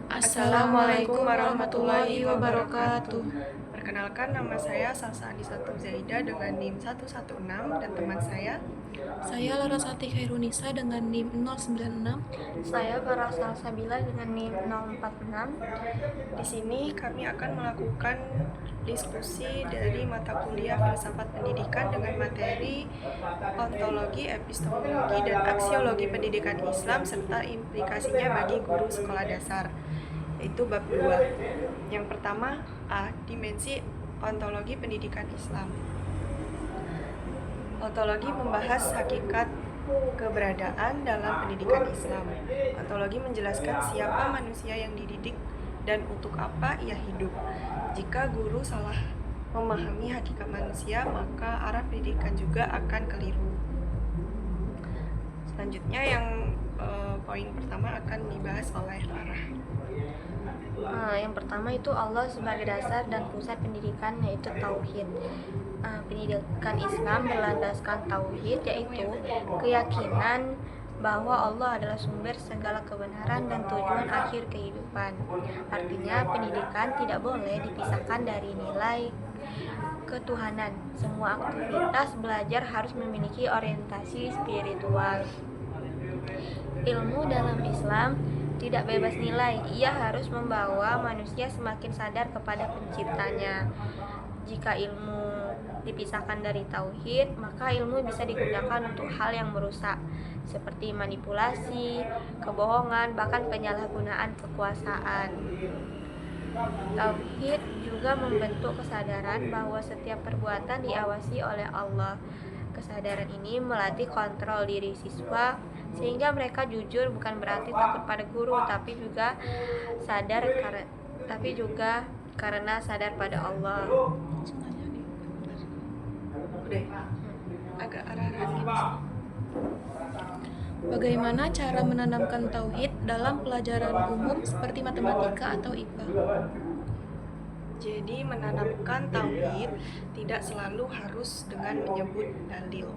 Assalamualaikum warahmatullahi wabarakatuh. Perkenalkan, nama saya Salsa Anisatu Zaida dengan NIM 116 dan teman saya. Saya Larasati Khairunisa dengan NIM 096. Saya Farah Salsabila dengan NIM 046. Di sini kami akan melakukan diskusi dari mata kuliah Filsafat Pendidikan dengan materi ontologi, epistemologi, dan aksiologi pendidikan Islam serta implikasinya bagi guru sekolah dasar, yaitu bab 2. Yang pertama, A. Dimensi ontologi pendidikan Islam. Ontologi membahas hakikat keberadaan dalam pendidikan Islam. Ontologi menjelaskan siapa manusia yang dididik dan untuk apa ia hidup. Jika guru salah memahami hakikat manusia, maka arah pendidikan juga akan keliru. Selanjutnya yang poin pertama akan dibahas oleh Farah. Yang pertama itu Allah sebagai dasar dan pusat pendidikan, yaitu tauhid. Pendidikan Islam berlandaskan tauhid, yaitu keyakinan bahwa Allah adalah sumber segala kebenaran dan tujuan akhir kehidupan. Artinya pendidikan tidak boleh dipisahkan dari nilai ketuhanan. Semua aktivitas belajar harus memiliki orientasi spiritual. Ilmu dalam Islam tidak bebas nilai, ia harus membawa manusia semakin sadar kepada penciptanya. Jika ilmu dipisahkan dari tauhid, maka ilmu bisa digunakan untuk hal yang merusak, seperti manipulasi, kebohongan, bahkan penyalahgunaan kekuasaan. Tauhid juga membentuk kesadaran bahwa setiap perbuatan diawasi oleh Allah. Kesadaran ini melatih kontrol diri siswa sehingga mereka jujur, bukan berarti takut pada guru, tapi juga karena sadar pada Allah. Udah, agak arah-arah gitu. Bagaimana cara menanamkan tauhid dalam pelajaran umum seperti matematika atau IPA? Jadi menanamkan tauhid tidak selalu harus dengan menyebut dalil.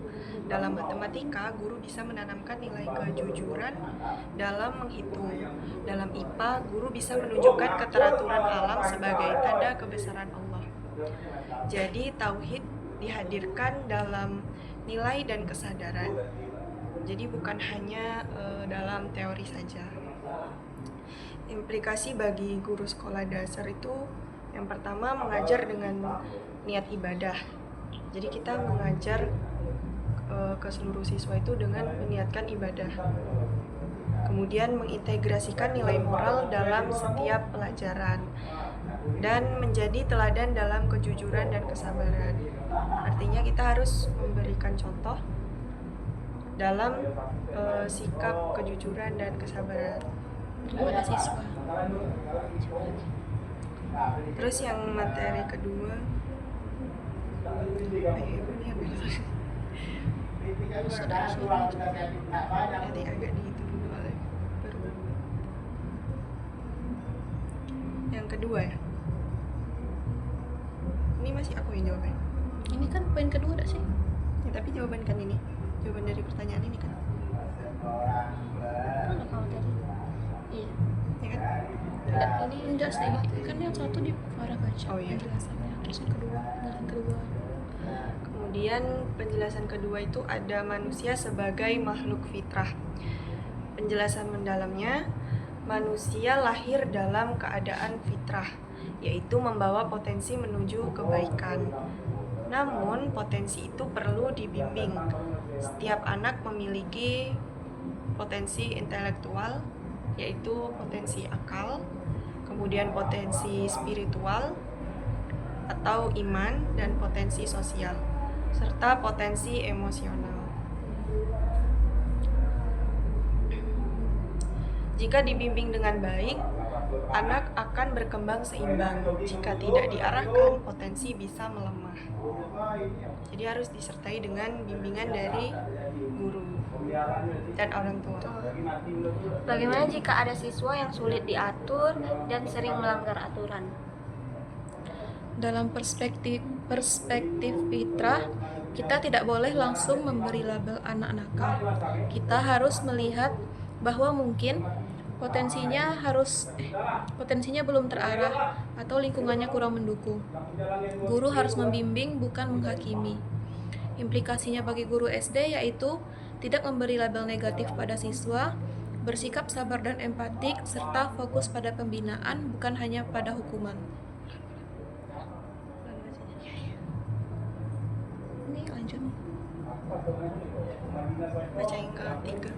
Dalam matematika, guru bisa menanamkan nilai kejujuran dalam menghitung. Dalam IPA, guru bisa menunjukkan keteraturan alam sebagai tanda kebesaran Allah. Jadi tauhid dihadirkan dalam nilai dan kesadaran. Jadi bukan hanya dalam teori saja. Implikasi bagi guru sekolah dasar itu yang pertama, mengajar dengan niat ibadah. Jadi kita mengajar ke seluruh siswa itu dengan meniatkan ibadah. Kemudian mengintegrasikan nilai moral dalam setiap pelajaran dan menjadi teladan dalam kejujuran dan kesabaran. Artinya kita harus memberikan contoh dalam sikap kejujuran dan kesabaran Kepada siswa. Terus yang materi kedua, nanti agak dihitung dulu oleh baru. Yang kedua ya, ini masih aku yang jawabin. Ini kan poin kedua dah sih. Ya, tapi jawaban kan ini, jawaban dari pertanyaan ini kan. Mana kamu tadi? Iya. Ya kan? Ini enggak sih. Kan yang satu di Farah baca Oh, iya. penjelasannya. Terus yang kedua, penjelasan kedua. Kemudian penjelasan kedua itu ada manusia sebagai makhluk fitrah. Penjelasan mendalamnya, manusia lahir dalam keadaan fitrah, yaitu membawa potensi menuju kebaikan. Namun potensi itu perlu dibimbing. Setiap anak memiliki potensi intelektual, yaitu potensi akal, kemudian potensi spiritual atau iman, dan potensi sosial, serta potensi emosional. Jika dibimbing dengan baik, anak akan berkembang seimbang. Jika tidak diarahkan, potensi bisa melemah. Jadi harus disertai dengan bimbingan dari guru dan orang tua. Bagaimana jika ada siswa yang sulit diatur dan sering melanggar aturan? Dalam perspektif fitrah, kita tidak boleh langsung memberi label anak nakal. Kita harus melihat bahwa mungkin potensinya belum terarah atau lingkungannya kurang mendukung. Guru harus membimbing, bukan menghakimi. Implikasinya bagi guru SD yaitu tidak memberi label negatif pada siswa, bersikap sabar dan empatik, serta fokus pada pembinaan, bukan hanya pada hukuman. Ini lanjut. Baca yang ketiga.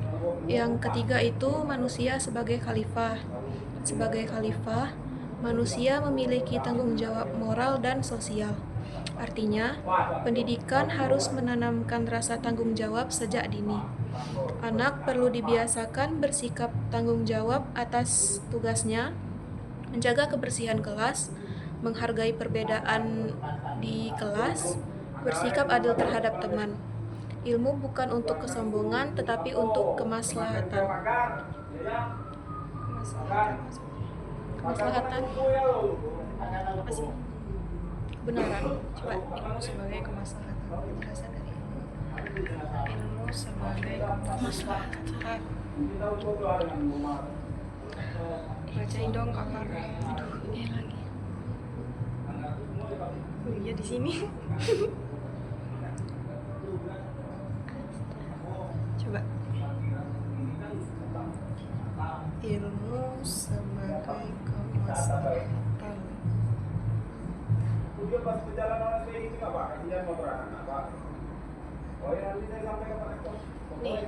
Yang ketiga itu manusia sebagai khalifah. Sebagai khalifah, manusia memiliki tanggung jawab moral dan sosial. Artinya, pendidikan harus menanamkan rasa tanggung jawab sejak dini. Anak perlu dibiasakan bersikap tanggung jawab atas tugasnya, menjaga kebersihan kelas, menghargai perbedaan di kelas, bersikap adil terhadap teman. Ilmu bukan untuk kesombongan, tetapi untuk kemaslahatan. Kemaslahatan. Apa sih? Kebenaran. Coba ilmu sebagai kemaslahatan. Penjelasan dari ilmu. Ilmu sebagai kemaslahatan. Bacain dong kakak. Aduh, lagi. Oh iya di sini. Coba. Ilmu sebagai kemaslahatan. Tujuan pas perjalanan SPI itu nggak Pak? Kasihan mau beranak Pak. Oh ya nanti saya sampaikan Pak Rektor. Nih.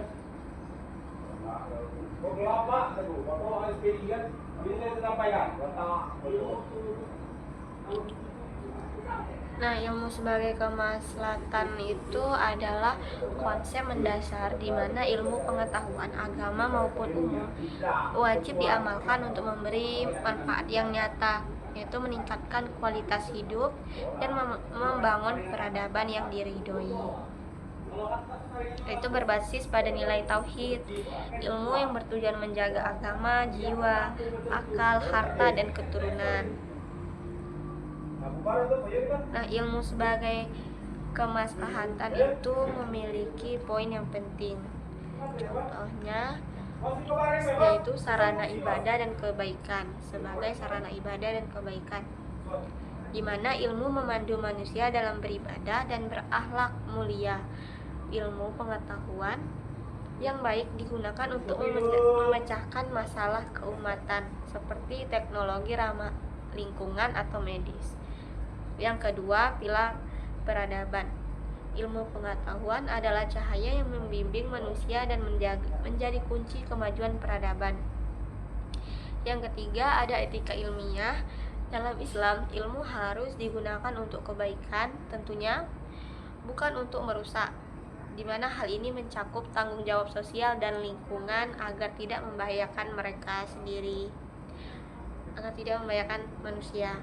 Kok gelap Pak? Aduh, Bapak SPI kan? Ini saya sampaikan. Nah, ilmu sebagai kemaslahatan itu adalah konsep mendasar di mana ilmu pengetahuan agama maupun umum wajib diamalkan untuk memberi manfaat yang nyata, yaitu meningkatkan kualitas hidup dan membangun peradaban yang diridhoi. Itu berbasis pada nilai tauhid, ilmu yang bertujuan menjaga agama, jiwa, akal, harta, dan keturunan. Nah, ilmu sebagai kemaslahatan itu memiliki poin yang penting. Contohnya yaitu sarana ibadah dan kebaikan. Sebagai sarana ibadah dan kebaikan, di mana ilmu memandu manusia dalam beribadah dan berakhlak mulia. Ilmu pengetahuan yang baik digunakan untuk memecahkan masalah keumatan seperti teknologi ramah lingkungan atau medis. Yang kedua, pilar peradaban. Ilmu pengetahuan adalah cahaya yang membimbing manusia dan menjadi kunci kemajuan peradaban. Yang ketiga, ada etika ilmiah. Dalam Islam, ilmu harus digunakan untuk kebaikan, tentunya bukan untuk merusak, di mana hal ini mencakup tanggung jawab sosial dan lingkungan agar tidak membahayakan mereka sendiri, agar tidak membahayakan manusia.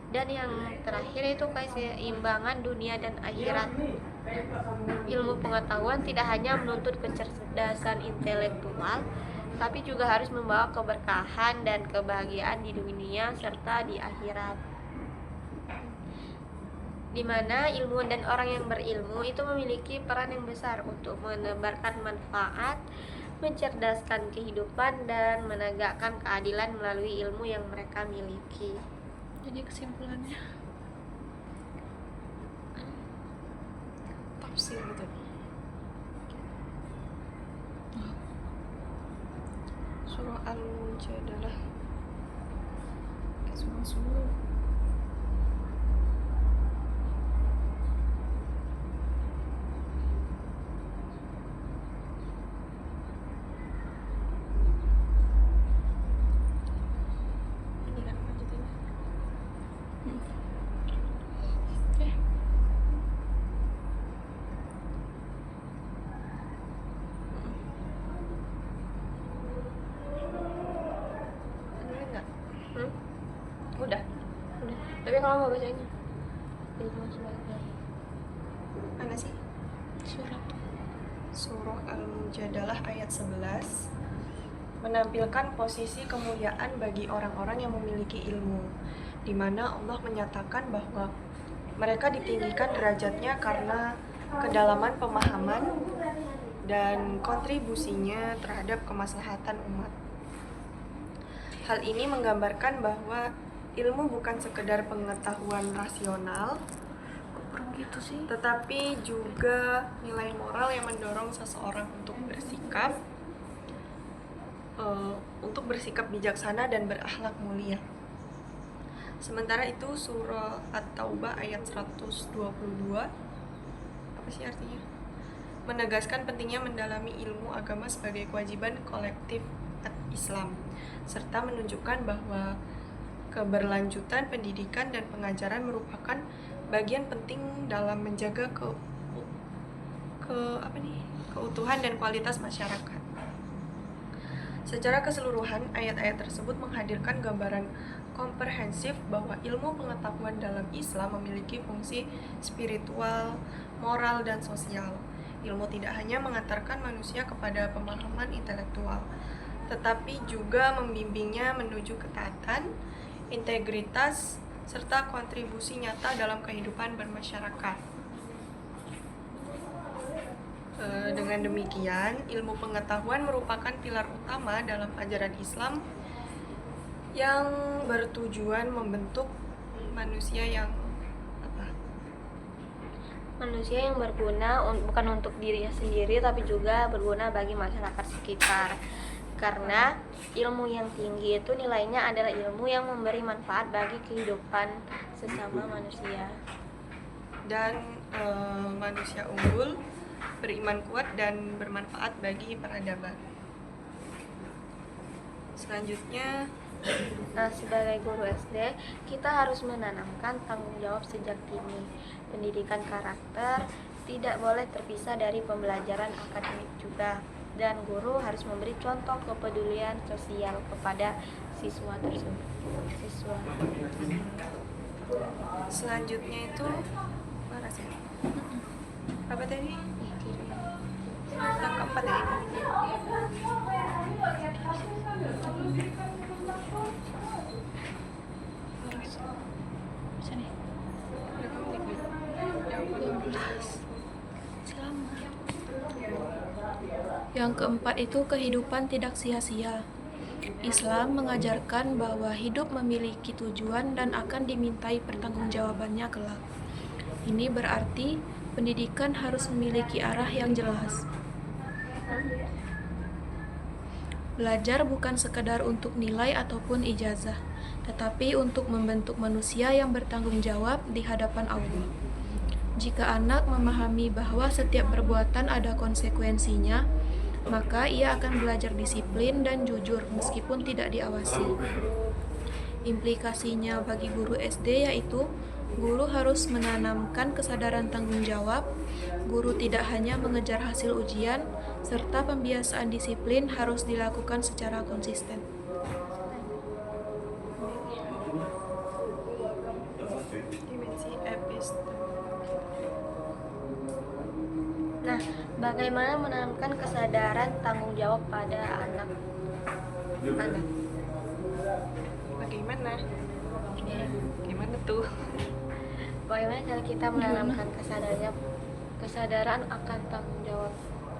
Dan yang terakhir itu keseimbangan dunia dan akhirat. Ilmu pengetahuan tidak hanya menuntut kecerdasan intelektual, tapi juga harus membawa keberkahan dan kebahagiaan di dunia serta di akhirat. Di mana ilmuwan dan orang yang berilmu itu memiliki peran yang besar untuk menebarkan manfaat, mencerdaskan kehidupan, dan menegakkan keadilan melalui ilmu yang mereka miliki. Jadi kesimpulannya Tafsir gitu. Surah Al-Mujadalah. Surah. Ini kan lanjutin. Oke. Dengerin nggak? Hmm? Udah. Udah. Tapi kalau mau bacanya ilmu sebagai Mana sih? Surat. Surah Al-Mujadalah ayat 11 menampilkan posisi kemuliaan bagi orang-orang yang memiliki ilmu, di mana Allah menyatakan bahwa mereka ditinggikan derajatnya karena kedalaman pemahaman dan kontribusinya terhadap kemaslahatan umat. Hal ini menggambarkan bahwa ilmu bukan sekedar pengetahuan rasional, gitu sih. tetapi juga nilai moral yang mendorong seseorang untuk bersikap bijaksana dan berakhlak mulia. Sementara itu surah At-Taubah ayat 122, apa sih artinya? Menegaskan pentingnya mendalami ilmu agama sebagai kewajiban kolektif Islam, serta menunjukkan bahwa keberlanjutan pendidikan dan pengajaran merupakan bagian penting dalam menjaga keutuhan dan kualitas masyarakat. Secara keseluruhan, ayat-ayat tersebut menghadirkan gambaran komprehensif bahwa ilmu pengetahuan dalam Islam memiliki fungsi spiritual, moral, dan sosial. Ilmu tidak hanya mengantarkan manusia kepada pemahaman intelektual, tetapi juga membimbingnya menuju ketaatan, integritas, serta kontribusi nyata dalam kehidupan bermasyarakat. Dengan demikian, ilmu pengetahuan merupakan pilar utama dalam ajaran Islam yang bertujuan membentuk manusia yang berguna bukan untuk dirinya sendiri tapi juga berguna bagi masyarakat sekitar. Karena ilmu yang tinggi itu nilainya adalah ilmu yang memberi manfaat bagi kehidupan sesama manusia. Dan manusia unggul, beriman kuat, dan bermanfaat bagi peradaban. Selanjutnya, sebagai guru SD, kita harus menanamkan tanggung jawab sejak dini. Pendidikan karakter tidak boleh terpisah dari pembelajaran akademik juga, dan guru harus memberi contoh kepedulian sosial kepada siswa tersebut. Selanjutnya itu mana sih? Apa tadi? Yang keempat ya? Yang keempat itu kehidupan tidak sia-sia. Islam mengajarkan bahwa hidup memiliki tujuan dan akan dimintai pertanggungjawabannya kelak. Ini berarti pendidikan harus memiliki arah yang jelas. Belajar bukan sekadar untuk nilai ataupun ijazah, tetapi untuk membentuk manusia yang bertanggung jawab di hadapan Allah. Jika anak memahami bahwa setiap perbuatan ada konsekuensinya, maka ia akan belajar disiplin dan jujur meskipun tidak diawasi. Implikasinya bagi guru SD yaitu guru harus menanamkan kesadaran tanggung jawab. Guru tidak hanya mengejar hasil ujian, serta pembiasaan disiplin harus dilakukan secara konsisten. Dimensi epistemik. Nah, bagaimana menanamkan kesadaran tanggung jawab pada anak? Bagaimana? Gimana tuh? Bagaimana cara kita menanamkan kesadaran akan tanggung jawab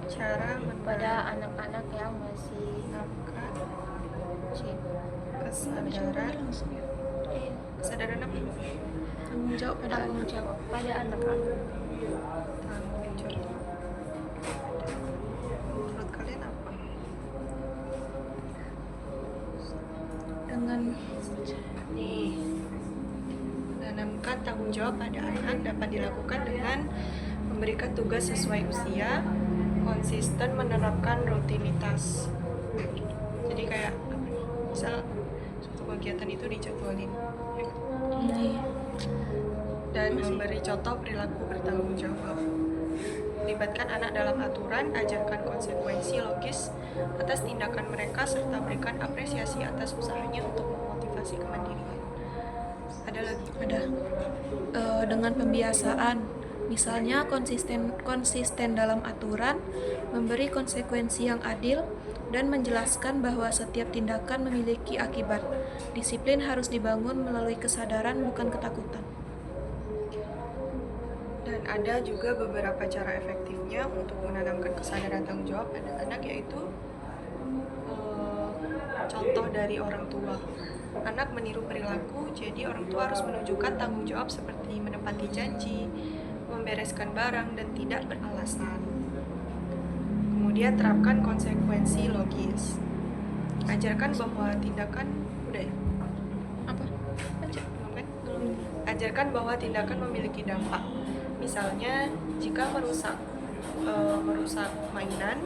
Cara pada anak-anak yang masih menanamkan kecil? kesadaran apa? Tanggung jawab pada Tanggung anak. jawab pada anak-anak. Tanggung jawab. Menurut kalian apa? Dengan Menanamkan tanggung jawab pada anak dapat dilakukan dengan memberikan tugas sesuai usia, konsisten menerapkan rutinitas. Jadi kayak apa nih? Misal suatu kegiatan itu dijadwalin dan memberi contoh perilaku bertanggung jawab. Libatkan anak dalam aturan, ajarkan konsekuensi logis atas tindakan mereka, serta berikan apresiasi atas usahanya untuk memotivasi kemandirian. Ada lagi? ada dengan pembiasaan, misalnya konsisten dalam aturan, memberi konsekuensi yang adil, dan menjelaskan bahwa setiap tindakan memiliki akibat. Disiplin harus dibangun melalui kesadaran, bukan ketakutan. Dan ada juga beberapa cara efektifnya untuk menanamkan kesadaran tanggung jawab pada anak, yaitu contoh dari orang tua. Anak meniru perilaku, jadi orang tua harus menunjukkan tanggung jawab seperti menepati janji, membereskan barang, dan tidak beralasan. Kemudian terapkan konsekuensi logis. Ajarkan bahwa tindakan udah ya? Apa? Lanjut. Belum kan? Ajarkan bahwa tindakan memiliki dampak. Misalnya, jika merusak mainan,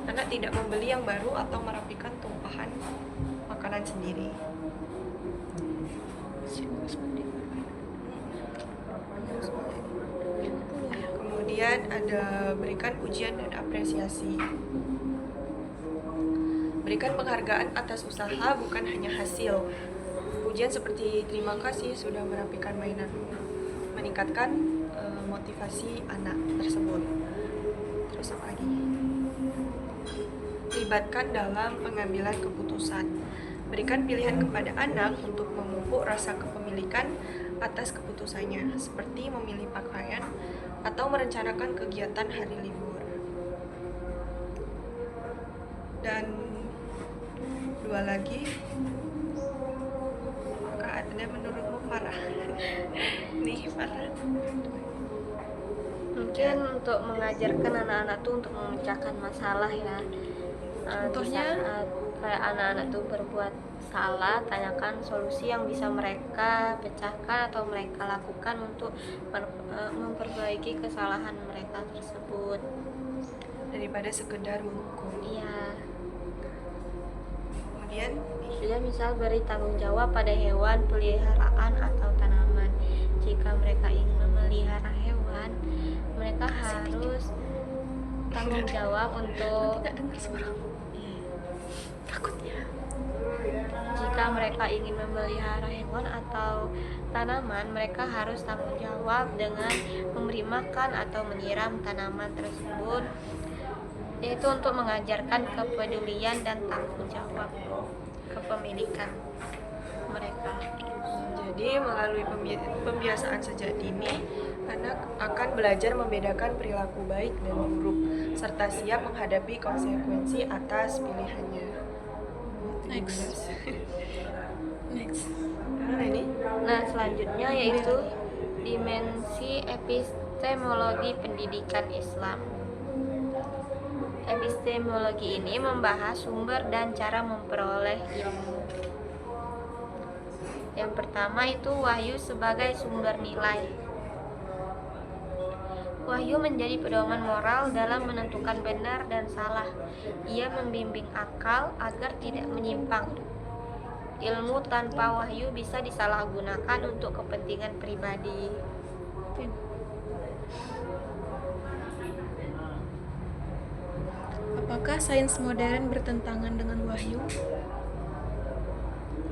anak tidak membeli yang baru atau merapikan tumpahan makanan sendiri. Kemudian ada berikan pujian dan apresiasi. Berikan penghargaan atas usaha, bukan hanya hasil. Pujian seperti terima kasih sudah merapikan mainanmu, meningkatkan motivasi anak tersebut. Terus apa lagi? Libatkan dalam pengambilan keputusan. Berikan pilihan kepada anak untuk memupuk rasa kepemilikan atas keputusannya, seperti memilih pakaian atau merencanakan kegiatan hari libur. Dan dua lagi, apakah ada menurutmu Farah? Nih Farah. Mungkin untuk mengajarkan anak-anak tuh untuk memecahkan masalah ya. Contohnya? Di saat kayak anak-anak tuh berbuat salah, tanyakan solusi yang bisa mereka pecahkan atau mereka lakukan untuk memperbaiki kesalahan mereka tersebut. Daripada sekedar menghukum. Iya. Kemudian Juga misal beri tanggung jawab pada hewan peliharaan atau tanaman. Jika mereka ingin memelihara hewan, mereka harus tanggung jawab untuk Tidak dengar suara. Takutnya. jika mereka ingin memelihara hewan atau tanaman, mereka harus tanggung jawab dengan memberi makan atau menyiram tanaman tersebut, yaitu untuk mengajarkan kepedulian dan tanggung jawab kepemilikan mereka. Jadi melalui pembiasaan sejak dini, anak akan belajar membedakan perilaku baik dan buruk, serta siap menghadapi konsekuensi atas pilihannya. Next. Next. Mana ini? Nah, selanjutnya yaitu dimensi epistemologi pendidikan Islam. Epistemologi ini membahas sumber dan cara memperoleh ilmu. Yang pertama itu wahyu sebagai sumber nilai. Wahyu menjadi pedoman moral dalam menentukan benar dan salah. Ia membimbing akal agar tidak menyimpang. Ilmu tanpa wahyu bisa disalahgunakan untuk kepentingan pribadi. Apakah sains modern bertentangan dengan wahyu?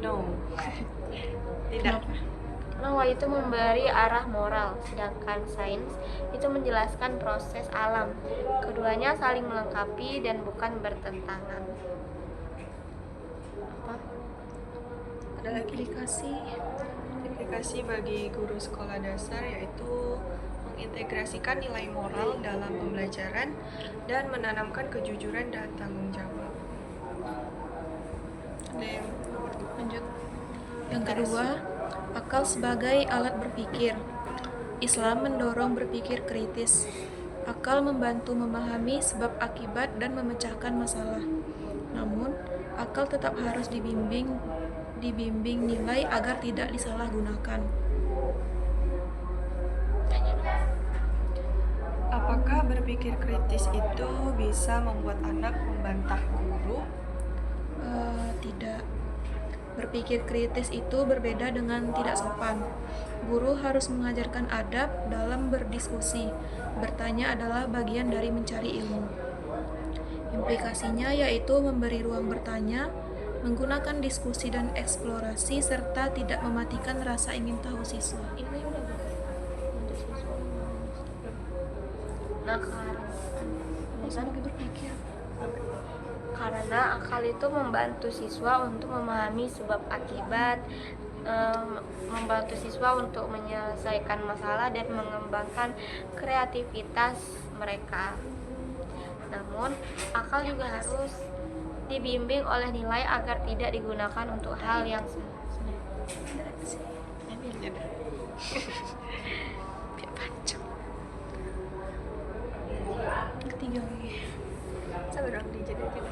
No. Tidak. Kenapa? Karena wahyu itu memberi arah moral, sedangkan sains itu menjelaskan proses alam. Keduanya saling melengkapi dan bukan bertentangan. Apa? Ada lagi aplikasi bagi guru sekolah dasar, yaitu mengintegrasikan nilai moral dalam pembelajaran dan menanamkan kejujuran dan tanggung jawab. Ada yang Lanjut. Yang kedua, akal sebagai alat berpikir. Islam mendorong berpikir kritis. Akal membantu memahami sebab akibat dan memecahkan masalah. Namun, akal tetap harus dibimbing nilai agar tidak disalahgunakan. Apakah berpikir kritis itu bisa membuat anak membantah guru? Tidak. Berpikir kritis itu berbeda dengan tidak sopan. Guru harus mengajarkan adab dalam berdiskusi. Bertanya adalah bagian dari mencari ilmu. Implikasinya yaitu memberi ruang bertanya, menggunakan diskusi dan eksplorasi, serta tidak mematikan rasa ingin tahu siswa. Ini udah untuk siswa. Nah, karena akal itu membantu siswa untuk memahami sebab akibat, membantu siswa untuk menyelesaikan masalah dan mengembangkan kreativitas mereka. Namun, akal juga harus dibimbing oleh nilai agar tidak digunakan untuk hal yang Ketiga lagi. Sabar dong, dijeda aja.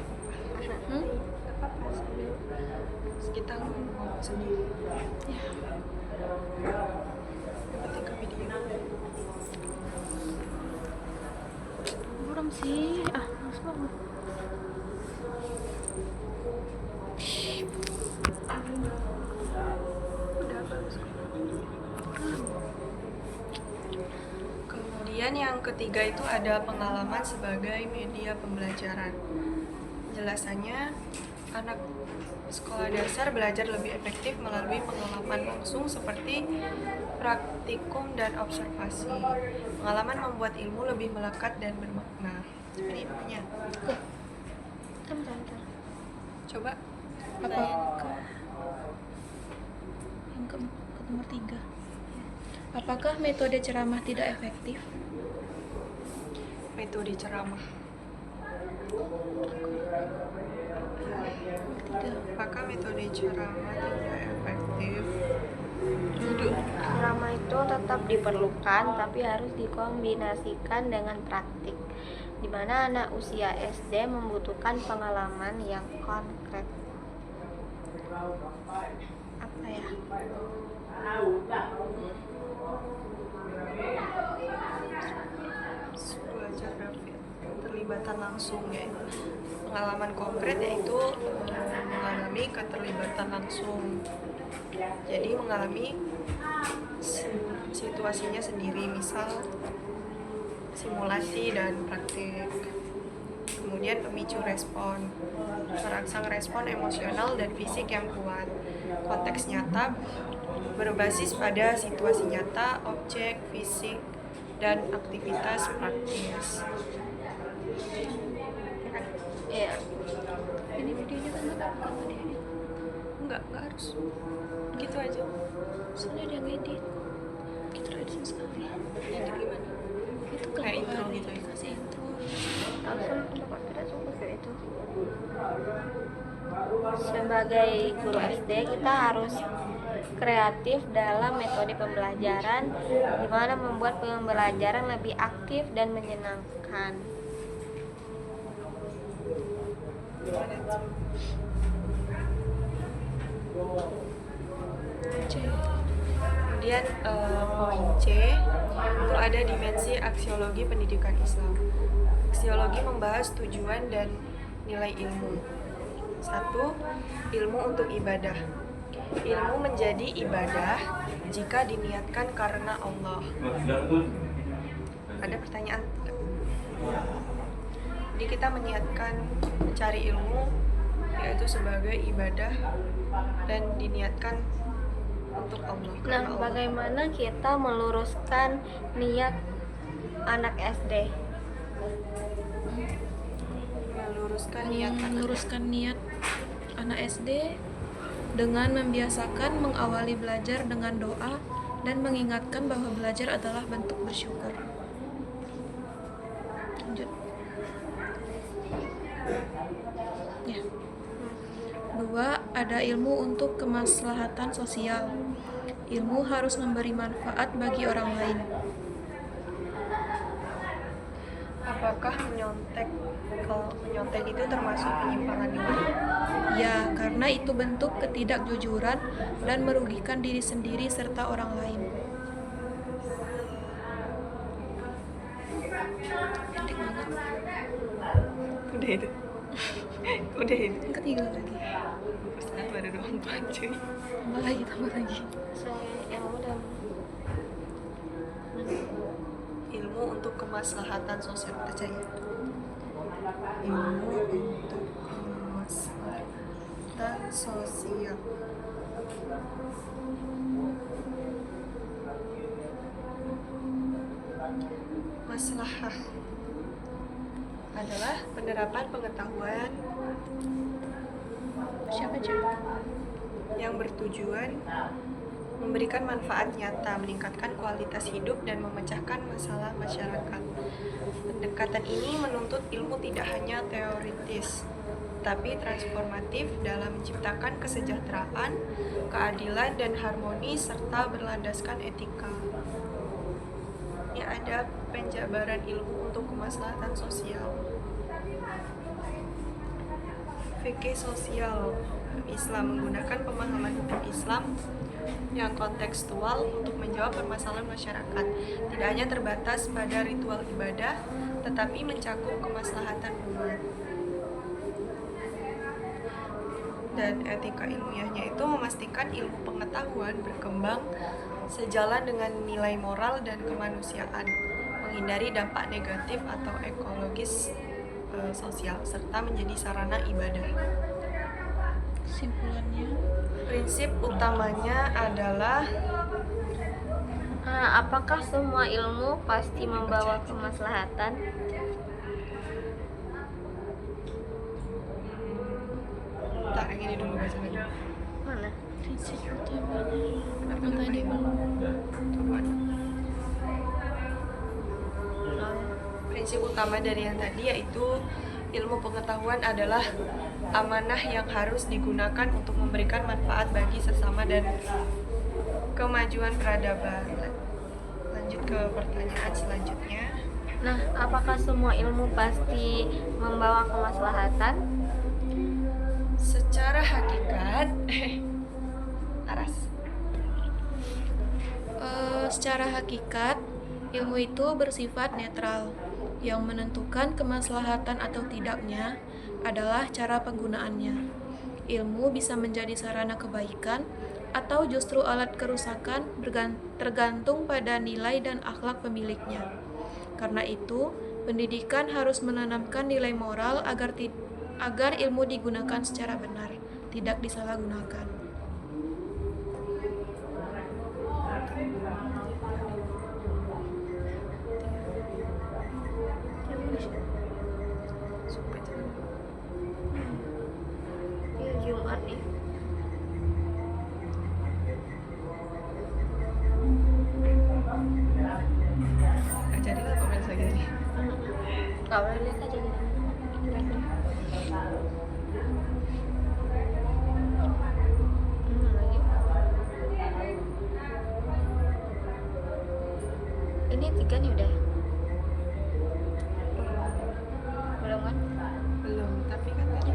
Hmm? Gak apa-apa, sambil kita ngomong sendiri. Ya. Yang penting ke video. Buram sih. Males banget. Udah bagus. Kemudian yang ketiga itu ada pengalaman sebagai media pembelajaran. Penjelasannya, anak sekolah dasar belajar lebih efektif melalui pengalaman langsung seperti praktikum dan observasi. Pengalaman membuat ilmu lebih melekat dan bermakna. Seperti apanya? Bentar. Coba. Apakah yang ke nomor 3? Apakah metode ceramah tidak efektif? Metode ceramah. Tidak. Apakah metode ceramah tidak efektif? Ceramah itu tetap diperlukan, tapi harus dikombinasikan dengan praktik, di mana anak usia SD membutuhkan pengalaman yang konkret. Apa ya? Belajar dari keterlibatan langsung, yaitu pengalaman konkret, yaitu mengalami keterlibatan langsung. Jadi mengalami situasinya sendiri, misal simulasi dan praktik. Kemudian pemicu respon, merangsang respon emosional dan fisik yang kuat. Konteks nyata berbasis pada situasi nyata, objek, fisik, dan aktivitas praktis. Iya. Ini videonya kan bukan diedit. Enggak harus. Gitu aja. Soalnya dia ngedit. Kita editin sekali. Edit gimana? Itu Kayak intro hari gitu ya? kasih intro. Langsung pendapat tidak cukup ya itu. Sebagai guru SD kita harus kreatif dalam metode pembelajaran, di mana membuat pembelajaran lebih aktif dan menyenangkan. C. Kemudian poin C itu ada dimensi aksiologi pendidikan Islam. Aksiologi membahas tujuan dan nilai ilmu. 1. Ilmu untuk ibadah. Ilmu menjadi ibadah jika diniatkan karena Allah. Ada pertanyaan? Jadi kita meniatkan mencari ilmu yaitu sebagai ibadah dan diniatkan untuk Allah. Nah, karena Allah. bagaimana kita meluruskan niat anak SD? Meluruskan niat anak SD dengan membiasakan mengawali belajar dengan doa dan mengingatkan bahwa belajar adalah bentuk bersyukur. Lanjut. Ya. 2. Ada ilmu untuk kemaslahatan sosial. Ilmu harus memberi manfaat bagi orang lain. Apakah menyontek? Kalau menyontek itu termasuk penyimpangan nilai? Ya, karena itu bentuk ketidakjujuran dan merugikan diri sendiri serta orang lain. Pendek banget. Udah itu. Udah itu. Yang ketiga lagi. Perasaan baru 24 cuy. Tambah lagi. Yang udah Ilmu untuk kemaslahatan sosial. Percaya. Ilmu untuk kemaslahatan sosial. Maslahah adalah penerapan pengetahuan Siapa aja? yang bertujuan memberikan manfaat nyata, meningkatkan kualitas hidup, dan memecahkan masalah masyarakat. Pendekatan ini menuntut ilmu tidak hanya teoritis, tetapi transformatif dalam menciptakan kesejahteraan, keadilan, dan harmoni serta berlandaskan etika. Ini ada penjabaran ilmu untuk kemaslahatan sosial. Fikih sosial Islam menggunakan pemahaman hukum Islam yang kontekstual untuk menjawab permasalahan masyarakat. Tidak hanya terbatas pada ritual ibadah, tetapi mencakup kemaslahatan umat. Dan etika ilmiahnya itu memastikan ilmu pengetahuan berkembang sejalan dengan nilai moral dan kemanusiaan, menghindari dampak negatif atau ekologis sosial, serta menjadi sarana ibadah. Kesimpulannya, Prinsip utamanya adalah Apakah semua ilmu pasti membawa kemaslahatan? tak yang ini dulu baca lagi. Mana? prinsip utamanya Kenapa yang tadi belum. Coba. Prinsip utama dari yang tadi yaitu ilmu pengetahuan adalah amanah yang harus digunakan untuk memberikan manfaat bagi sesama dan kemajuan peradaban. Lanjut ke pertanyaan selanjutnya. Nah, apakah semua ilmu pasti membawa kemaslahatan? Secara hakikat, Aras. Secara hakikat, ilmu itu bersifat netral. Yang menentukan kemaslahatan atau tidaknya adalah cara penggunaannya. Ilmu bisa menjadi sarana kebaikan atau justru alat kerusakan tergantung pada nilai dan akhlak pemiliknya. Karena itu, pendidikan harus menanamkan nilai moral agar ilmu digunakan secara benar, tidak disalahgunakan. Ya, Jumat nih. Gak jadi lah komen lagi tadi. Gak boleh lihat aja gitu. Lagi. Ini 3 nih udah. Belum kan? Belum, tapi kan tadi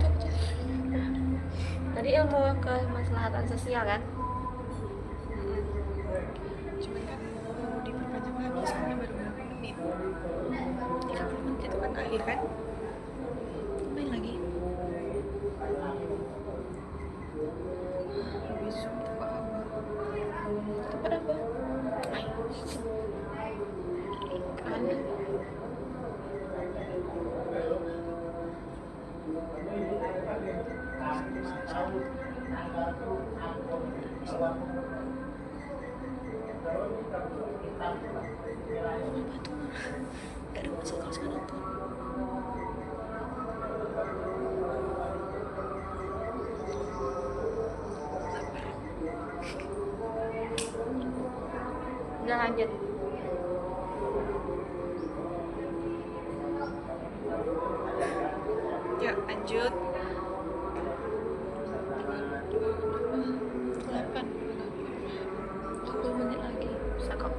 Tadi ilmu kemaslahatan sosial kan? cuman kan mau diperpanjang lagi soalnya baru berapa menit. 30 menit itu kan akhir kan? Main lagi. Lebih zoom tempat apa? Tempat apa? Kan? Gak ada masuk kalau sekarang tuh. Udah lanjut. Ya, lanjut. 8 10 menit lagi. Bisa kok.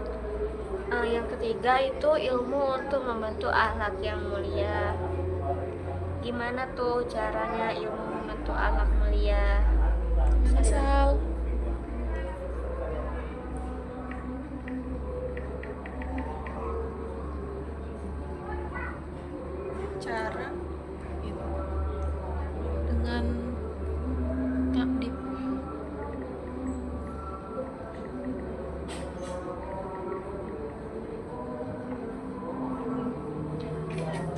Yang ketiga itu ilmu untuk membentuk akhlak yang mulia. Gimana tuh caranya ilmu membentuk akhlak mulia? Misal Cara itu dengan takdib.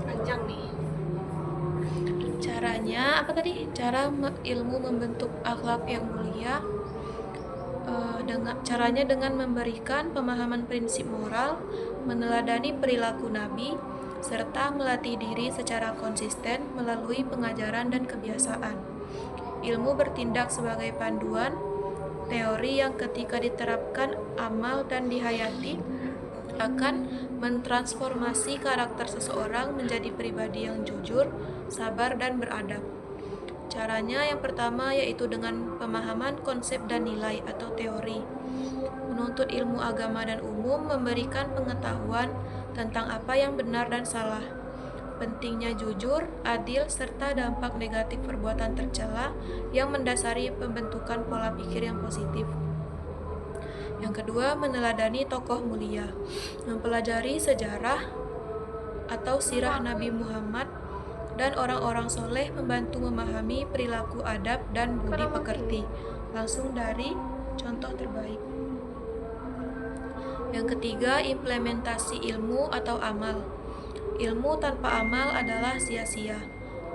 panjang nih. Caranya apa tadi? Ilmu membentuk akhlak yang mulia. Caranya dengan memberikan pemahaman prinsip moral, meneladani perilaku Nabi, serta melatih diri secara konsisten melalui pengajaran dan kebiasaan. Ilmu bertindak sebagai panduan, teori yang ketika diterapkan amal dan dihayati akan mentransformasi karakter seseorang menjadi pribadi yang jujur, sabar, dan beradab. Caranya yang pertama yaitu dengan pemahaman konsep dan nilai atau teori. Menuntut ilmu agama dan umum memberikan pengetahuan tentang apa yang benar dan salah. Pentingnya jujur, adil, serta dampak negatif perbuatan tercela yang mendasari pembentukan pola pikir yang positif. Yang kedua, meneladani tokoh mulia. Mempelajari sejarah atau sirah Nabi Muhammad dan orang-orang soleh membantu memahami perilaku adab dan budi pekerti langsung dari contoh terbaik. Yang ketiga, implementasi ilmu atau amal. Ilmu tanpa amal adalah sia-sia.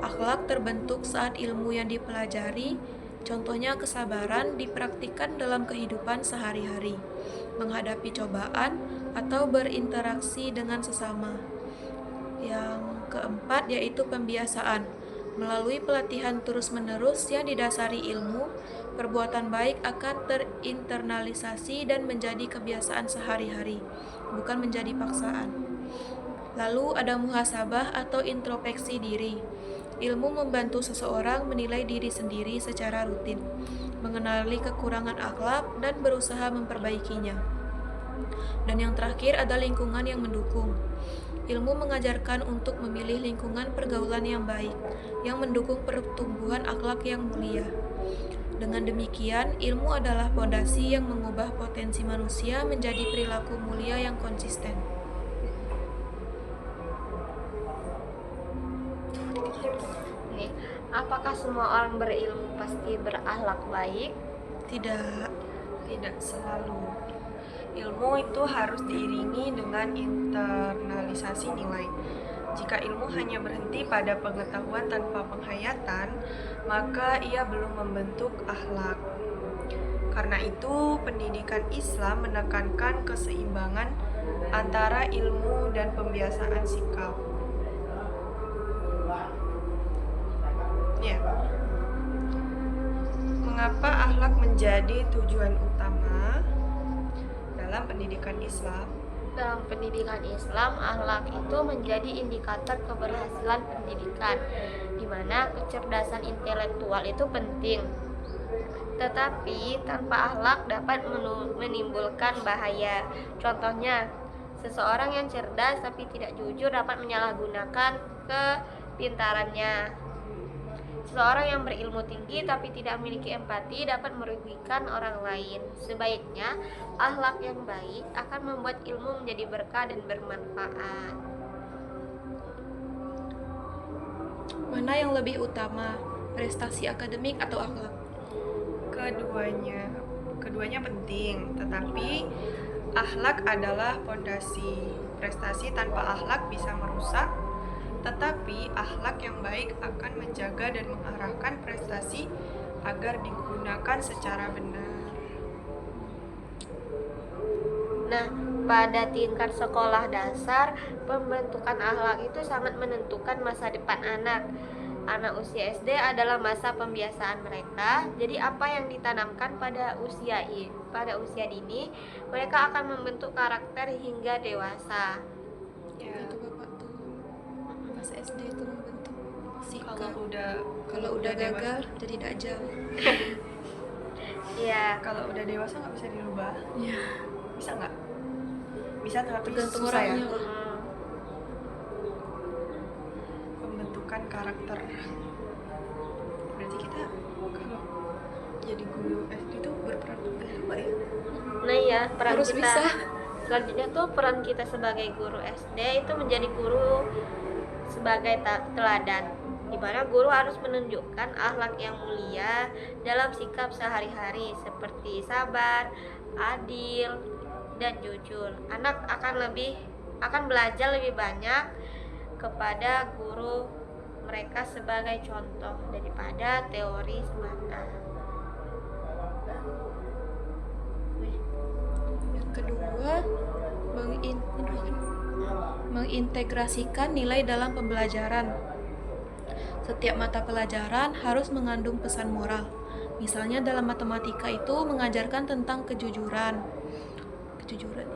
Akhlak terbentuk saat ilmu yang dipelajari, contohnya kesabaran, dipraktikkan dalam kehidupan sehari-hari, menghadapi cobaan, atau berinteraksi dengan sesama. Yang keempat yaitu pembiasaan. Melalui pelatihan terus-menerus yang didasari ilmu, perbuatan baik akan terinternalisasi dan menjadi kebiasaan sehari-hari, bukan menjadi paksaan. Lalu ada muhasabah atau introspeksi diri. Ilmu membantu seseorang menilai diri sendiri secara rutin, mengenali kekurangan akhlak dan berusaha memperbaikinya. Dan yang terakhir ada lingkungan yang mendukung. Ilmu mengajarkan untuk memilih lingkungan pergaulan yang baik, yang mendukung pertumbuhan akhlak yang mulia. Dengan demikian, ilmu adalah fondasi yang mengubah potensi manusia menjadi perilaku mulia yang konsisten. Nih, apakah semua orang berilmu pasti berakhlak baik? Tidak. Tidak selalu. Ilmu itu harus diiringi dengan internalisasi nilai. Jika ilmu hanya berhenti pada pengetahuan tanpa penghayatan, maka ia belum membentuk akhlak. Karena itu, pendidikan Islam menekankan keseimbangan antara ilmu dan pembiasaan sikap. Ya. Mengapa akhlak menjadi tujuan utama dalam pendidikan Islam? Dalam pendidikan Islam, akhlak itu menjadi indikator keberhasilan pendidikan, di mana kecerdasan intelektual itu penting. Tetapi tanpa akhlak dapat menimbulkan bahaya. Contohnya, seseorang yang cerdas tapi tidak jujur dapat menyalahgunakan kepintarannya. Seseorang yang berilmu tinggi tapi tidak memiliki empati dapat merugikan orang lain. Sebaiknya, akhlak yang baik akan membuat ilmu menjadi berkah dan bermanfaat. Mana yang lebih utama, prestasi akademik atau akhlak? Keduanya penting, tetapi akhlak adalah fondasi. Prestasi tanpa akhlak bisa merusak, tetapi akhlak yang baik akan menjaga dan mengarahkan prestasi agar digunakan secara benar. Nah, pada tingkat sekolah dasar, pembentukan akhlak itu sangat menentukan masa depan anak. Anak usia SD adalah masa pembiasaan mereka. Jadi apa yang ditanamkan pada usia dini, mereka akan membentuk karakter hingga dewasa. Ya, Itu Bapak tuh pas SD itu membentuk sikap. kalau udah gagal dewasa, jadi dajjal. Iya. kalau udah dewasa nggak bisa dirubah. Ya, Bisa nggak? Bisa, tapi tergantung susah ya. orangnya. Pembentukan karakter. Berarti kita kalau jadi guru SD itu berperan penting juga ya. Nah ya, peran Harus kita bisa. selanjutnya tuh peran kita sebagai guru SD itu menjadi guru sebagai teladan, di mana guru harus menunjukkan akhlak yang mulia dalam sikap sehari-hari seperti sabar, adil, dan jujur. Anak akan belajar lebih banyak kepada guru mereka sebagai contoh daripada teori semata. Yang kedua, mengintegrasikan nilai dalam pembelajaran. Setiap mata pelajaran harus mengandung pesan moral. Misalnya dalam matematika itu mengajarkan tentang kejujuran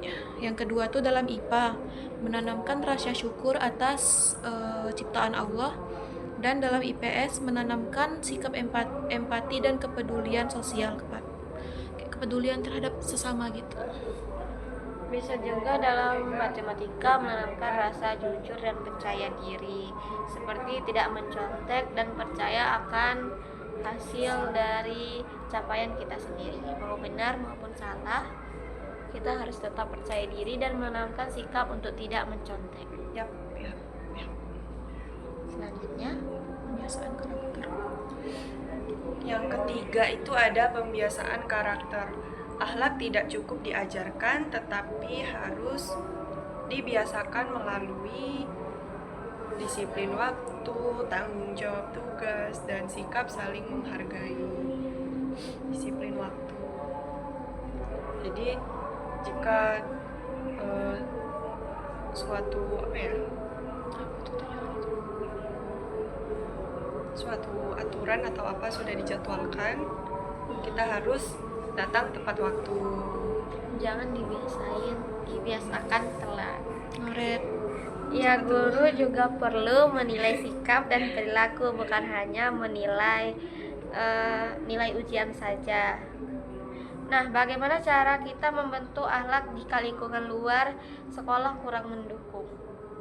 ya. Yang kedua tuh dalam IPA menanamkan rasa syukur atas ciptaan Allah. Dan dalam IPS menanamkan sikap empati dan kepedulian sosial, kayak kepedulian terhadap sesama gitu. Bisa juga dalam matematika menanamkan rasa jujur dan percaya diri, seperti tidak mencontek dan percaya akan hasil dari capaian kita sendiri. Mau benar maupun salah, kita harus tetap percaya diri dan menanamkan sikap untuk tidak mencontek. Yap, yap, yap. Selanjutnya, Pembiasaan karakter. Yang ketiga itu ada pembiasaan karakter. Akhlak tidak cukup diajarkan, tetapi harus dibiasakan melalui disiplin waktu, tanggung jawab tugas, dan sikap saling menghargai. Disiplin waktu. Jadi jika suatu suatu aturan atau apa sudah dijadwalkan, kita harus datang tepat waktu. jangan dibiasakan telat. Ngoret. Ya, guru juga perlu menilai sikap dan perilaku, bukan hanya menilai nilai ujian saja. Nah, bagaimana cara kita membentuk akhlak jika lingkungan luar sekolah kurang mendukung?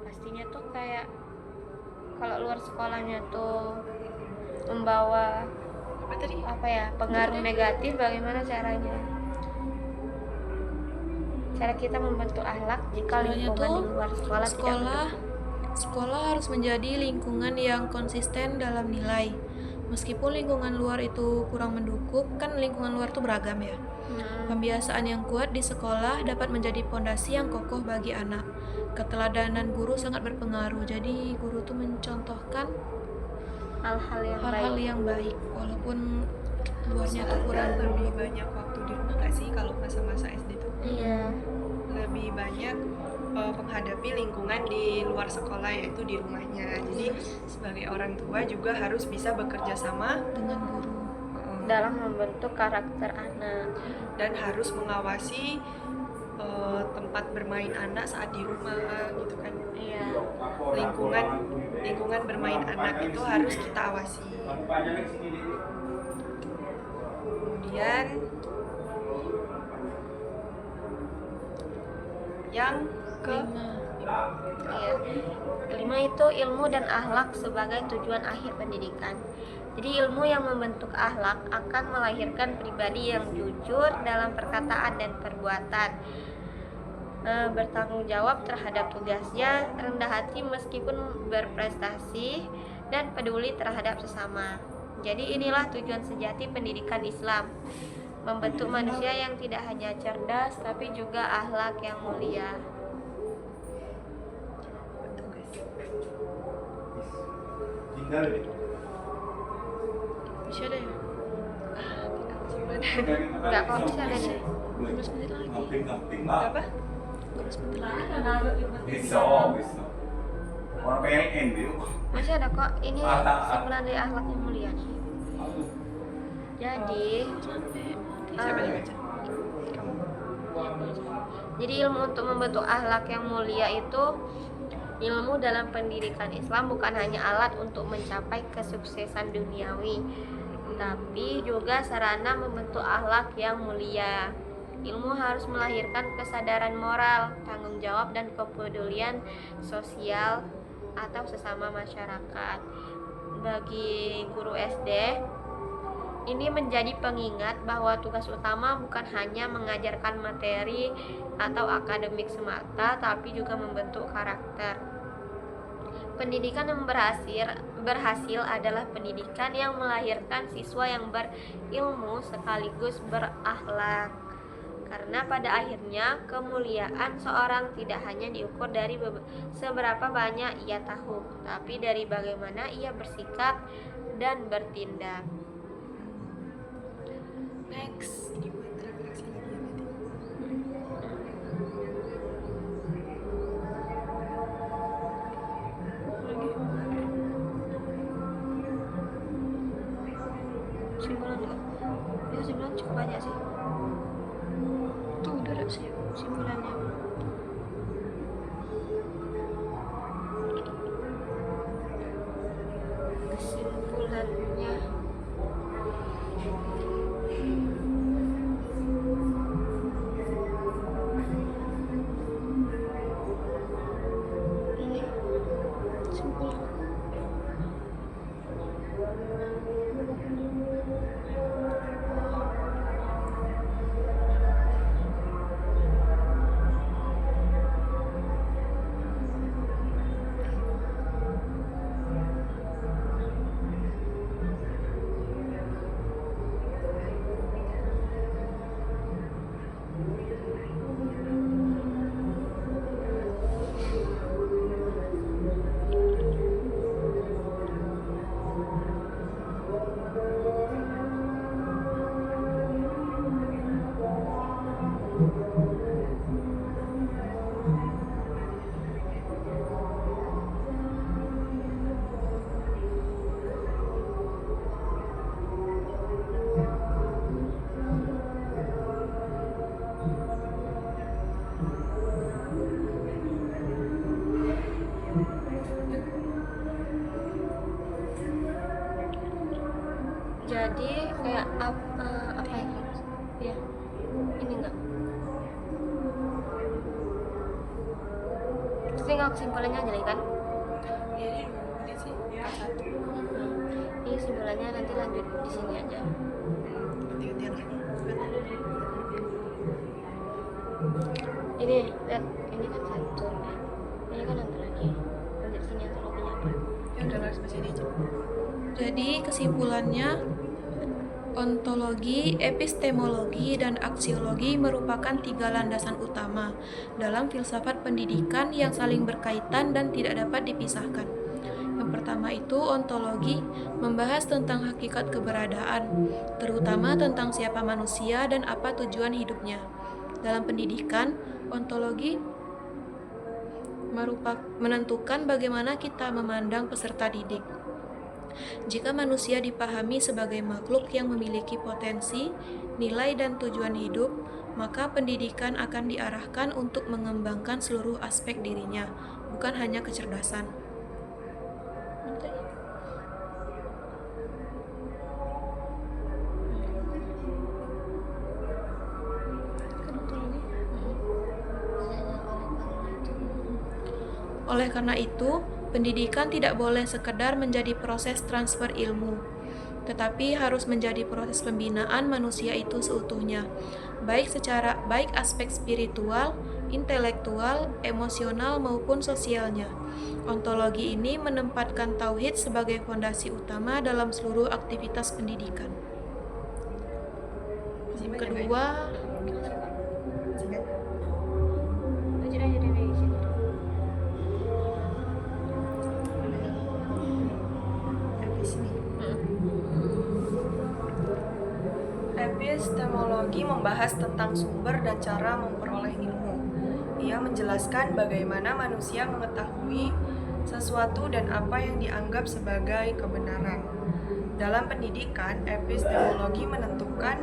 Pastinya tuh kayak kalau luar sekolahnya tuh membawa Apa tadi? pengaruh negatif, bagaimana caranya? Cara kita membentuk akhlak jika Caranya lingkungan tuh di luar sekolah tidak mendukung. Sekolah harus menjadi lingkungan yang konsisten dalam nilai. Meskipun lingkungan luar itu kurang mendukung, kan lingkungan luar itu beragam ya. Pembiasaan yang kuat di sekolah dapat menjadi pondasi yang kokoh bagi anak. Keteladanan guru sangat berpengaruh. Jadi guru tuh mencontohkan Hal-hal yang hal-hal baik. yang baik, walaupun luarnya tuh kurang Soalnya lebih mendukung. banyak waktu di rumah nggak sih kalau masa-masa SD tuh? Iya. Lebih banyak menghadapi lingkungan di luar sekolah, yaitu di rumahnya. Jadi sebagai orang tua juga harus bisa bekerja sama Dengan guru. Dalam membentuk karakter anak. dan harus mengawasi tempat bermain anak saat di rumah gitu kan. Iya. Lingkungan bermain anak itu harus kita awasi. Kemudian yang Kelima, Iya. Kelima itu ilmu dan akhlak sebagai tujuan akhir pendidikan. Jadi ilmu yang membentuk akhlak akan melahirkan pribadi yang jujur dalam perkataan dan perbuatan, bertanggung jawab terhadap tugasnya, rendah hati meskipun berprestasi, dan peduli terhadap sesama. Jadi inilah tujuan sejati pendidikan Islam, membentuk manusia yang tidak hanya cerdas tapi juga akhlak yang mulia. betul guys. Tinggal deh. masih ada ya? Enggak, kok bisa ada deh. 15 menit lagi. Ngamping Apa? 15 menit lagi. Bisa. Orang pengen end yuk. Masih ada kok. Ini Ada. simpulan dari akhlak yang mulia nih. Jadi Siapa yang eh, baca? Jadi ilmu untuk membentuk akhlak yang mulia itu ilmu dalam pendidikan Islam bukan hanya alat untuk mencapai kesuksesan duniawi, tapi juga sarana membentuk akhlak yang mulia. Ilmu harus melahirkan kesadaran moral, tanggung jawab, dan kepedulian sosial atau sesama masyarakat. Bagi guru SD, ini menjadi pengingat bahwa tugas utama bukan hanya mengajarkan materi atau akademik semata, tapi juga membentuk karakter. Pendidikan yang berhasil adalah pendidikan yang melahirkan siswa yang berilmu sekaligus berakhlak. Karena pada akhirnya kemuliaan seorang tidak hanya diukur dari seberapa banyak ia tahu, tapi dari bagaimana ia bersikap dan bertindak. Next, ini buat refleksi lagi ya berarti. Simpulan enggak? Ya simpulan cukup banyak sih. Tuh udah ada sih. Simpulannya. apa ini? Ya, ini enggak. Tinggal kesimpulannya aja kan? Ya ini 2 menit sih, part 1. Ini kesimpulannya nanti lanjut di sini aja. Ganti-gantian lah. Ini lihat, ini kan satu. Ini kan nanti lagi. Lanjut sini antologinya apa? Ya udah langsung baca aja. Jadi kesimpulannya, ontologi, epistemologi, dan aksiologi merupakan 3 landasan utama dalam filsafat pendidikan yang saling berkaitan dan tidak dapat dipisahkan. Yang pertama itu ontologi, membahas tentang hakikat keberadaan, terutama tentang siapa manusia dan apa tujuan hidupnya. Dalam pendidikan, ontologi menentukan bagaimana kita memandang peserta didik. Jika manusia dipahami sebagai makhluk yang memiliki potensi, nilai, dan tujuan hidup, maka pendidikan akan diarahkan untuk mengembangkan seluruh aspek dirinya, bukan hanya kecerdasan. Oleh karena itu, pendidikan tidak boleh sekedar menjadi proses transfer ilmu, tetapi harus menjadi proses pembinaan manusia itu seutuhnya, baik aspek spiritual, intelektual, emosional maupun sosialnya. Ontologi ini menempatkan tauhid sebagai fondasi utama dalam seluruh aktivitas pendidikan. Masih banyak Kedua, Singkat. Lanjut aja dari sini. Epis nih. Epistemologi membahas tentang sumber dan cara memperoleh ilmu. Ia menjelaskan bagaimana manusia mengetahui sesuatu dan apa yang dianggap sebagai kebenaran. Dalam pendidikan, epistemologi menentukan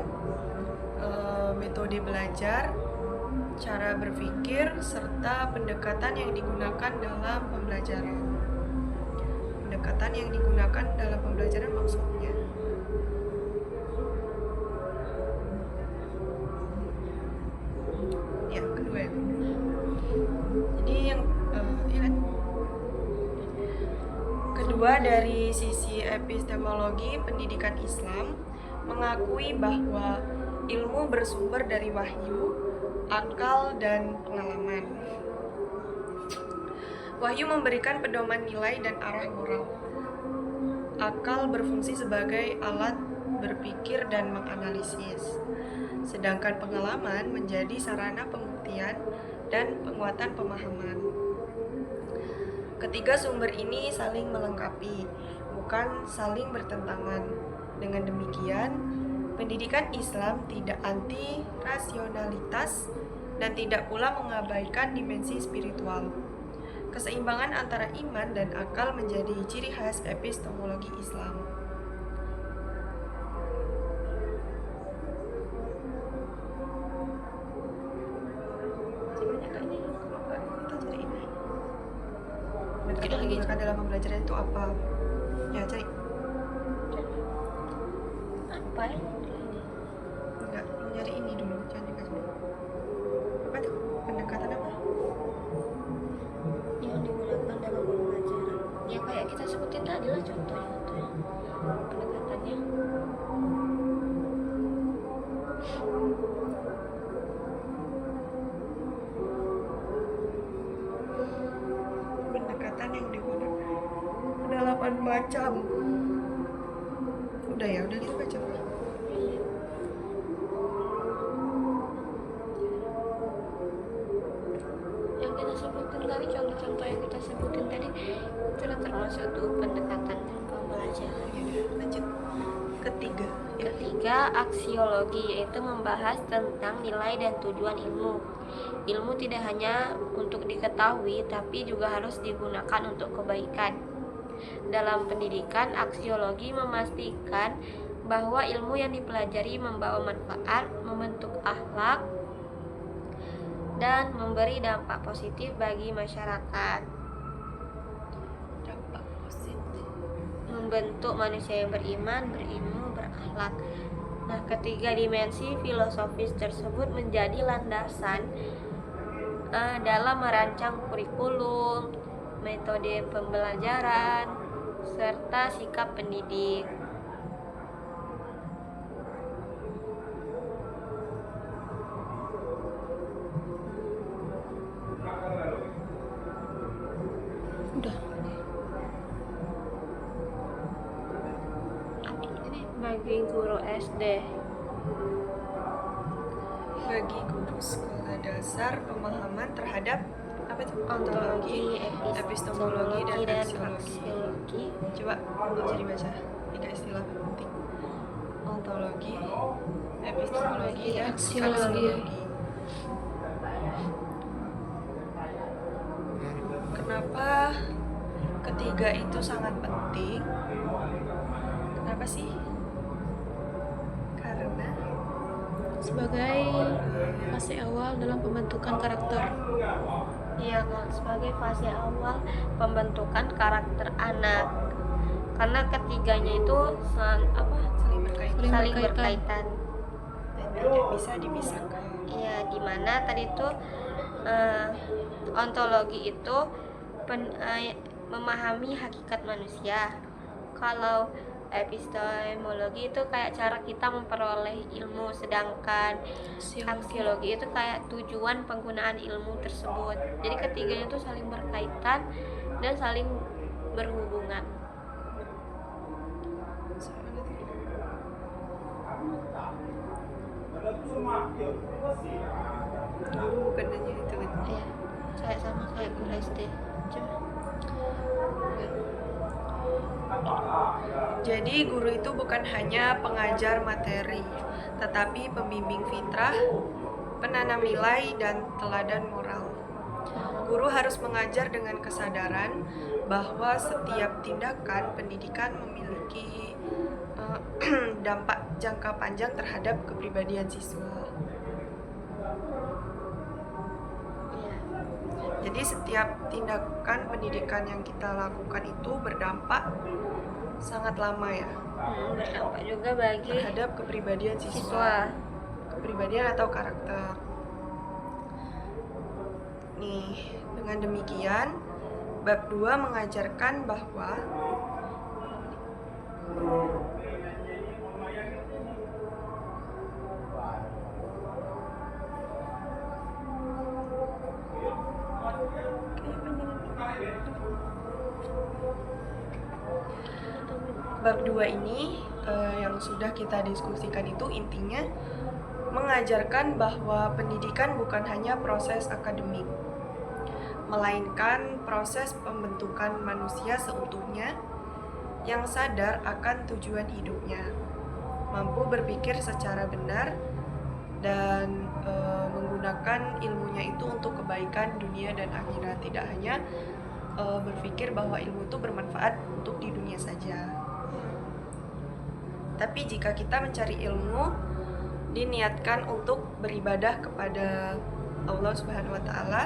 metode belajar, cara berpikir, serta pendekatan yang digunakan dalam pembelajaran. Pendekatan yang digunakan dalam pembelajaran maksudnya. Ya, kedua ya. Jadi yang kedua dari sisi epistemologi pendidikan Islam mengakui bahwa ilmu bersumber dari wahyu, akal, dan pengalaman. Wahyu memberikan pedoman nilai dan arah moral. Akal berfungsi sebagai alat berpikir dan menganalisis. Sedangkan pengalaman menjadi sarana pembuktian dan penguatan pemahaman. Ketiga sumber ini saling melengkapi, bukan saling bertentangan. Dengan demikian, pendidikan Islam tidak anti rasionalitas dan tidak pula mengabaikan dimensi spiritual. Keseimbangan antara iman dan akal menjadi ciri khas epistemologi Islam. Masih banyak kan ini? Kalau enggak, kita cari ini. Pendekatan yang digunakan dalam pembelajaran itu apa? Ya, cari. Apa ya? Enggak, nyari ini dulu, jangan dikasih dulu. Apa tuh? Pendekatan apa? Yang digunakan dalam pembelajaran. Ya kayak kita sebutin tadi lah contohnya tuh ya. Pendekatannya. Pendekatan yang digunakan. Ada 8 macam. Udah ya, udah gitu baca. Yang kita sebutin tadi, contoh-contoh yang kita sebutin tadi sudah termasuk tuh pendekatan pembelajaran. Ya udah, lanjut. Ketiga. Ya. Ketiga, aksiologi, yaitu membahas tentang nilai dan tujuan ilmu. Ilmu tidak hanya untuk diketahui, tapi juga harus digunakan untuk kebaikan. Dalam pendidikan, aksiologi memastikan bahwa ilmu yang dipelajari membawa manfaat, membentuk akhlak, dan memberi dampak positif bagi masyarakat. Dampak positif. Membentuk manusia yang beriman, berilmu, berakhlak. Nah, ketiga dimensi filosofis tersebut menjadi landasan dalam merancang kurikulum, metode pembelajaran, serta sikap pendidik. Udah. Bagi guru SD, Bagi guru sekolah dasar, pemahaman terhadap apa itu? ontologi, epistemologi, dan dan aksiologi. aksiologi. Coba bisa dibaca 3 istilah penting: ontologi, epistemologi, dan Aksiologi. aksiologi. Kenapa ketiga itu sangat penting? Kenapa sih? Karena Sebagai fase awal dalam pembentukan karakter. Iya, Kak, sebagai fase awal pembentukan karakter anak. Karena ketiganya itu saling berkaitan saling berkaitan. berkaitan. dan tidak bisa dipisahkan. Iya, dimana tadi itu ontologi itu memahami hakikat manusia. Kalau epistemologi itu kayak cara kita memperoleh ilmu, sedangkan aksiologi itu kayak tujuan penggunaan ilmu tersebut. Jadi ketiganya itu saling berkaitan dan saling berhubungan. Bukan hanya itu. Iya, saya sama kayak guru SD. Jadi guru itu bukan hanya pengajar materi, tetapi pembimbing fitrah, penanam nilai, dan teladan moral. Guru harus mengajar dengan kesadaran bahwa setiap tindakan pendidikan memiliki dampak jangka panjang terhadap kepribadian siswa. Iya. Jadi setiap tindakan pendidikan yang kita lakukan itu berdampak sangat lama ya Berdampak juga bagi terhadap kepribadian siswa, siswa. kepribadian atau karakter. Nih, dengan demikian bab 2 mengajarkan bahwa bab 2 ini yang sudah kita diskusikan itu intinya mengajarkan bahwa pendidikan bukan hanya proses akademik, melainkan proses pembentukan manusia seutuhnya yang sadar akan tujuan hidupnya, mampu berpikir secara benar, dan menggunakan ilmunya itu untuk kebaikan dunia dan akhirat. Tidak hanya berpikir bahwa ilmu itu bermanfaat untuk di dunia saja, tapi jika kita mencari ilmu diniatkan untuk beribadah kepada Allah Subhanahu wa Ta'ala,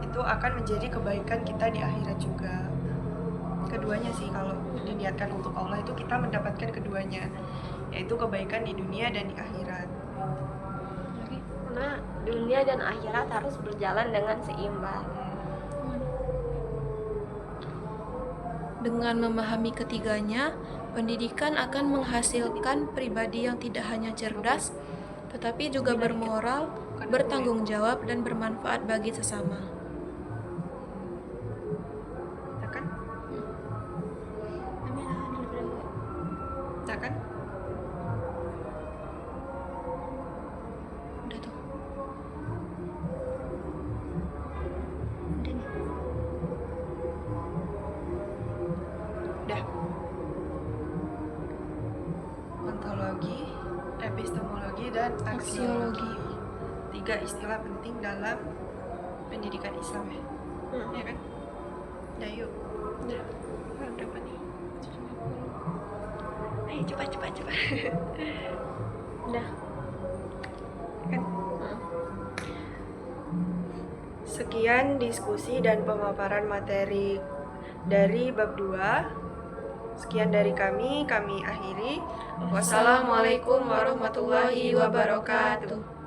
itu akan menjadi kebaikan kita di akhirat juga. Keduanya sih, kalau diniatkan untuk Allah itu kita mendapatkan keduanya, yaitu kebaikan di dunia dan di akhirat. Karena dunia dan akhirat harus berjalan dengan seimbang. Dengan memahami ketiganya, pendidikan akan menghasilkan pribadi yang tidak hanya cerdas, tetapi juga bermoral, bertanggung jawab, dan bermanfaat bagi sesama. Ya kan? Ya kan? Udah tuh. Udah. Ontologi, epistemologi, dan aksiologi. 3 istilah penting dalam pendidikan Islam ya. Ya kan? Udah yuk. Udah. Berapa nih? Ayo cepat. Udah. Kan? Sekian diskusi dan pemaparan materi dari bab 2. Sekian dari kami akhiri. Wassalamualaikum warahmatullahi wabarakatuh.